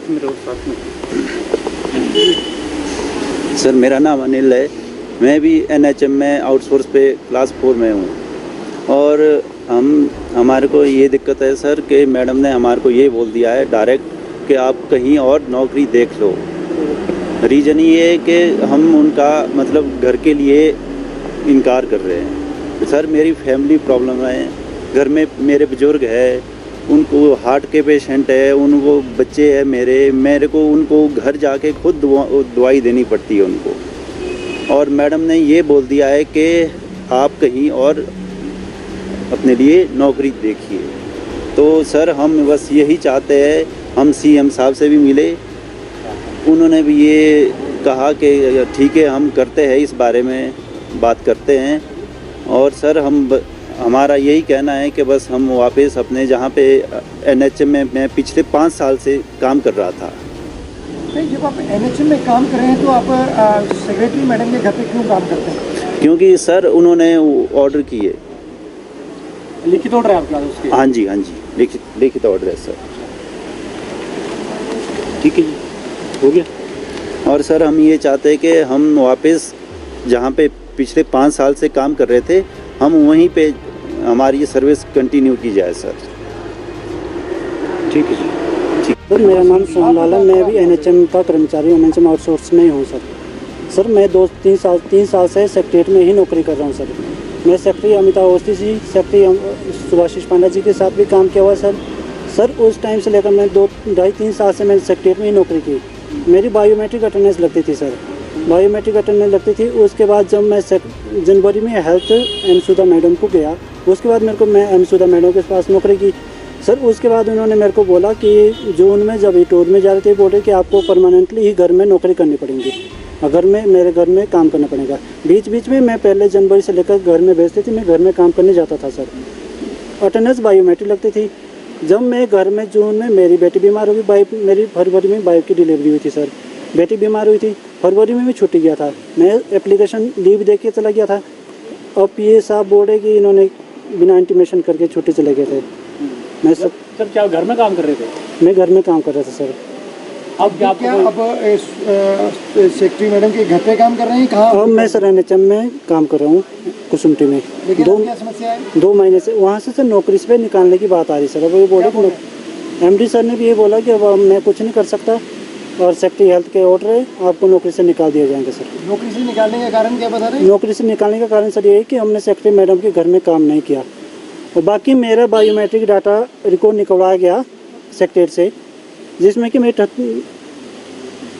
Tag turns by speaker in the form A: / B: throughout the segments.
A: साथ में रहो, साथ में।
B: सर मेरा नाम अनिल है, मैं भी एनएचएम में आउटसोर्स पे क्लास 4 में हूँ। और हमारे को ये दिक्कत है सर कि मैडम ने हमारे को ये बोल दिया है डायरेक्ट कि आप कहीं और नौकरी देख लो। रीज़न ये है कि हम उनका मतलब घर के लिए इनकार कर रहे हैं। सर मेरी फैमिली प्रॉब्लम है, घर में मेरे बुजुर्ग है, उनको हार्ट के पेशेंट है, उनको बच्चे हैं मेरे को उनको घर जाके खुद दवाई देनी पड़ती है उनको। और मैडम ने ये बोल दिया है कि आप कहीं और अपने लिए नौकरी देखिए। तो सर हम बस यही चाहते हैं, हम सीएम साहब से भी मिले, उन्होंने भी ये कहा कि ठीक है हम करते हैं, इस बारे में बात करते हैं। और सर हमारा यही कहना है कि बस हम वापस अपने जहाँ पे एनएचएम में मैं पिछले 5 साल से काम कर रहा था।
C: नहीं, जब आप एनएचएम में काम कर रहे हैं तो आप सेक्रेटरी मैडम के घर पे क्यों काम करते हैं?
B: क्योंकि सर उन्होंने ऑर्डर किए,
C: लिखित ऑर्डर है आपके पास उसके?
B: हाँ जी लिखित ऑर्डर है सर।
A: ठीक है जी, हो गया।
B: और सर हम ये चाहते हैं कि हम वापस जहाँ पे पिछले 5 साल से काम कर रहे थे, हम वहीं पे हमारी ये सर्विस कंटिन्यू की जाए सर।
A: ठीक है जी।
D: सर मेरा नाम सोमलाल है, मैं भी एनएचएम का कर्मचारी हूँ, एनएचएम आउटसोर्स में ही हूँ सर। सर मैं 3 साल से सेक्रेटरीट में ही नौकरी कर रहा हूँ सर। मैं सेक्रेटरी अमिताभ अवस्थी जी, सेक्रेटरी सुभाषिष पांडा जी के साथ भी काम किया हुआ सर। सर उस टाइम से लेकर मैं 2-2.5-3 साल से मैंने सेक्रेटरीट में ही नौकरी की। मेरी बायोमेट्रिक अटेंडेंस लगती थी सर, बायोमेट्रिक अटेंडेंस लगती थी। उसके बाद जब मैं जनवरी में हेल्थ एम सुधा मैडम को गया, उसके बाद मैं एम सुधा मैडम के पास नौकरी की सर। उसके बाद उन्होंने मेरे को बोला कि जून में जब टूर में जा रहे थे, बोले कि आपको परमानेंटली ही घर में नौकरी करनी पड़ेगी, अगर मेरे घर में काम करना पड़ेगा। बीच में मैं पहले जनवरी से लेकर घर में भेजती थी, मैं घर में काम करने जाता था सर। अटेंडेंस बायोमेट्रिक लगती थी। जब मैं घर में जून में मेरी बेटी बीमार हो गई, मेरी फरवरी में वाइफ की डिलीवरी हुई थी सर। बेटी बीमार हुई थी, फरवरी में भी छुट्टी गया था, मैं एप्लीकेशन लीव दे के चला गया था। अब पीए साहब बोले कि इन्होंने बिना इंटीमेशन करके छुट्टी चले गए थे। मैं
A: सर क्या घर में काम कर रहे थे?
D: मैं घर में काम कर रहा था सर।
C: अब सेक्रेटरी मैडम के घर पे काम कर रहे हैं? कहाँ?
D: अब मैं सर एनएचएम में काम कर रहा हूँ, कुसुमटी में।
C: लेकिन क्या समस्या है?
D: 2 महीने से वहाँ से सर नौकरी से निकालने की बात आ रही सर। अब वो बोले कि एमडी सर ने भी ये बोला कि अब मैं कुछ नहीं कर सकता और सेक्रेटरी हेल्थ के ऑर्डर है, आपको नौकरी से निकाल दिया जाएंगे सर।
C: नौकरी से निकालने का कारण क्या बता रहे हैं?
D: नौकरी से निकालने का कारण सर ये है कि हमने सेक्रेटरी मैडम के घर में काम नहीं किया और बाकी मेरा बायोमेट्रिक डाटा रिकॉर्ड निकलवाया गया सेक्रेटरी से, जिसमें कि मेरी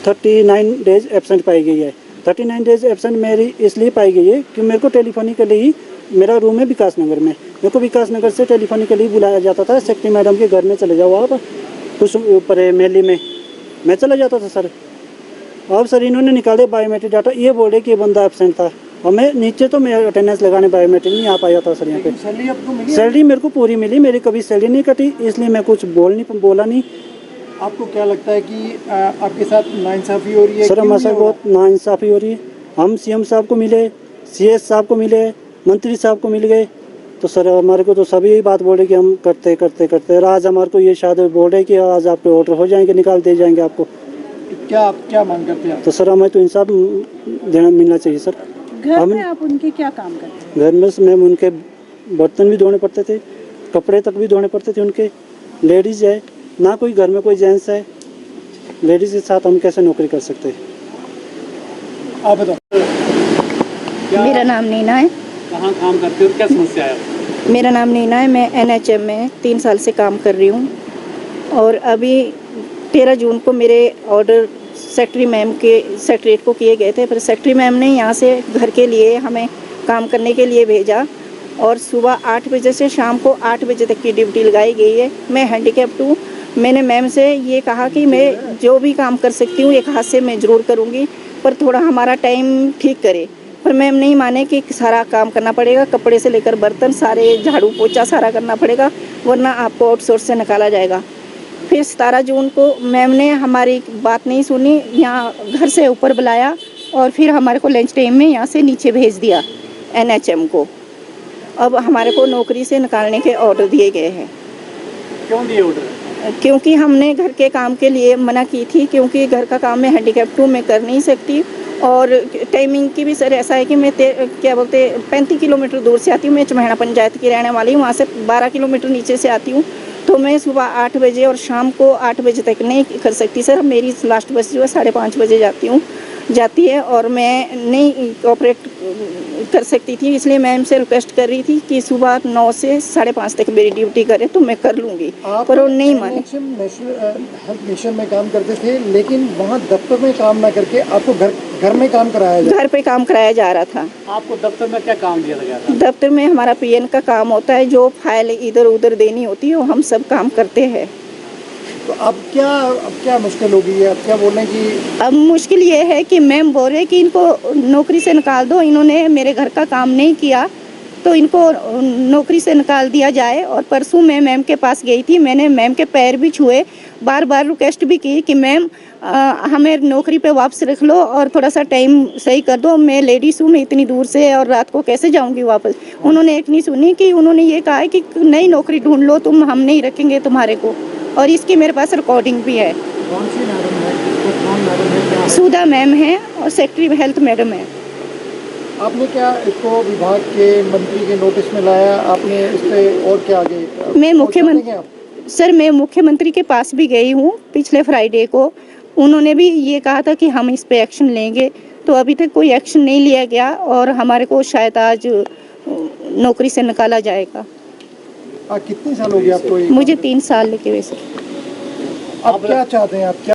D: 39 डेज एब्सेंट पाई गई है। 39 डेज एब्सेंट मेरी इसलिए पाई गई है कि मेरे को टेलीफोनिकली ही, मेरा रूम है विकास नगर में, मेरे को विकास नगर से टेलीफोनिकली बुलाया जाता था, सेक्रेटरी मैडम के घर में चले जाओ आप कुछ ऊपर मेली में, मैं चला जाता था सर। अब सर इन्होंने निकाल दिया बायोमेट्रिक डाटा, ये बोले कि ये बंदा एब्सेंट था और मैं नीचे तो मैं अटेंडेंस लगाने बायोमेट्रिक नहीं आ पाया था सर। यहाँ पे
C: सैलरी आपको मिली?
D: सैलरी मेरे को पूरी मिली, मेरी कभी सैलरी नहीं कटी, इसलिए मैं कुछ बोला नहीं।
C: आपको क्या लगता है कि आपके साथ नाइंसाफ़ी हो रही है?
D: सर हमारे साथ बहुत नाइंसाफ़ी हो रही है। हम सीएम साहब को मिले, सीएस साहब को मिले, मंत्री साहब को मिल गए, तो सर हमारे को तो सभी यही बात बोले कि हम करते और आज हमारे को ये शायद बोल रहे कि आज आपके ऑर्डर हो जाएंगे, निकाल दिए जाएंगे आपको।
C: क्या मांग करते हैं?
D: तो सर हमें तो इंसाफ देना मिलना चाहिए सर।
E: घर में आप उनके क्या काम करते
D: घर में मैम उनके बर्तन भी धोने पड़ते थे, कपड़े तक भी धोने पड़ते थे उनके। लेडीज़ है ना, कोई घर में कोई जेंट्स है, लेडीज़ के साथ हम कैसे नौकरी कर सकते हैं?
C: आप बताओ।
E: मेरा नाम नीना है।
A: कहाँ काम करते हो, क्या समस्या है?
E: मेरा नाम नीना है, मैं एनएचएम में 3 साल से काम कर रही हूँ और अभी 13 जून को मेरे ऑर्डर सेक्रेटरी मैम के सेक्रेटरीट को किए गए थे, फिर सेक्रेटरी मैम ने यहाँ से घर के लिए हमें काम करने के लिए भेजा और सुबह 8 बजे से शाम को 8 बजे तक की ड्यूटी लगाई गई है। मैं हैंडीकैप्ड हूँ। मैंने मैम से ये कहा कि मैं जो भी काम कर सकती हूँ एक हाथ से मैं ज़रूर करूँगी, पर थोड़ा हमारा टाइम ठीक करे। पर मैम नहीं माने कि सारा काम करना पड़ेगा, कपड़े से लेकर बर्तन सारे, झाड़ू पोछा सारा करना पड़ेगा, वरना आपको आउटसोर्स से निकाला जाएगा। फिर 17 जून को मैम ने हमारी बात नहीं सुनी, यहाँ घर से ऊपर बुलाया और फिर हमारे को लंच टाइम में यहाँ से नीचे भेज दिया एनएचएम को। अब हमारे को नौकरी से निकालने के ऑर्डर दिए गए हैं।
A: क्यों दिए ऑर्डर?
E: क्योंकि हमने घर के काम के लिए मना की थी, क्योंकि घर का काम मैं हैंडीकैप टू में कर नहीं सकती। और टाइमिंग की भी सर ऐसा है कि मैं क्या बोलते 35 किलोमीटर दूर से आती हूँ। मैं चमहड़ा पंचायत की रहने वाली हूँ, वहाँ से 12 किलोमीटर नीचे से आती हूँ। तो मैं सुबह 8 बजे और शाम को 8 बजे तक नहीं कर सकती सर। मेरी लास्ट बस जो है 5:30 बजे जाती है और मैं नहीं ऑपरेट कर सकती थी। इसलिए मैम से रिक्वेस्ट कर रही थी कि सुबह 9 से 5:30 तक मेरी ड्यूटी करे तो मैं कर लूँगी, पर वो नहीं माने।
C: नेशनल हेल्थ मिशन में काम करते थे, लेकिन वहाँ दफ्तर में काम ना करके आपको घर में काम कराया जाए।
E: घर पे काम कराया जा रहा था।
A: आपको दफ्तर में क्या काम दिया गया था?
E: दफ्तर में हमारा पीएन का काम होता है, जो फाइल इधर उधर देनी होती है वो हम सब काम करते हैं।
C: तो अब क्या मुश्किल हो गई है? अब क्या बोलने की?
E: अब मुश्किल ये है कि मैम बोल रहे कि इनको नौकरी से निकाल दो, इन्होंने मेरे घर का काम नहीं किया तो इनको नौकरी से निकाल दिया जाए। और परसों मैं मैम के पास गई थी, मैंने मैम के पैर भी छुए, बार बार रिक्वेस्ट भी की कि मैम हमें नौकरी पे वापस रख लो और थोड़ा सा टाइम सही कर दो। मैं लेडीज़ हूँ, मैं इतनी दूर से और रात को कैसे जाऊँगी वापस। उन्होंने एक नहीं सुनी कि उन्होंने ये कहा है कि नई नौकरी ढूंढ लो तुम, हम नहीं रखेंगे तुम्हारे को। और इसकी मेरे पास रिकॉर्डिंग भी है।
C: कौन सी मैडम है? कौन मैडम है? क्या
E: सुधा मैम है और सेक्रेटरी हेल्थ मैडम है।
C: आपने क्या इसको विभाग के मंत्री के नोटिस में लाया? आपने इस पे और क्या आगे?
E: मैं मुख्यमंत्री के पास भी गई हूँ पिछले फ्राइडे को। उन्होंने भी ये कहा था कि हम इस पे एक्शन लेंगे, तो अभी तक कोई एक्शन नहीं लिया गया और हमारे को शायद आज नौकरी से निकाला जाएगा।
C: कितने साल हो गए आपको?
E: मुझे 3 साल लगे वैसे।
C: अब क्या चाहते हैं आप? क्या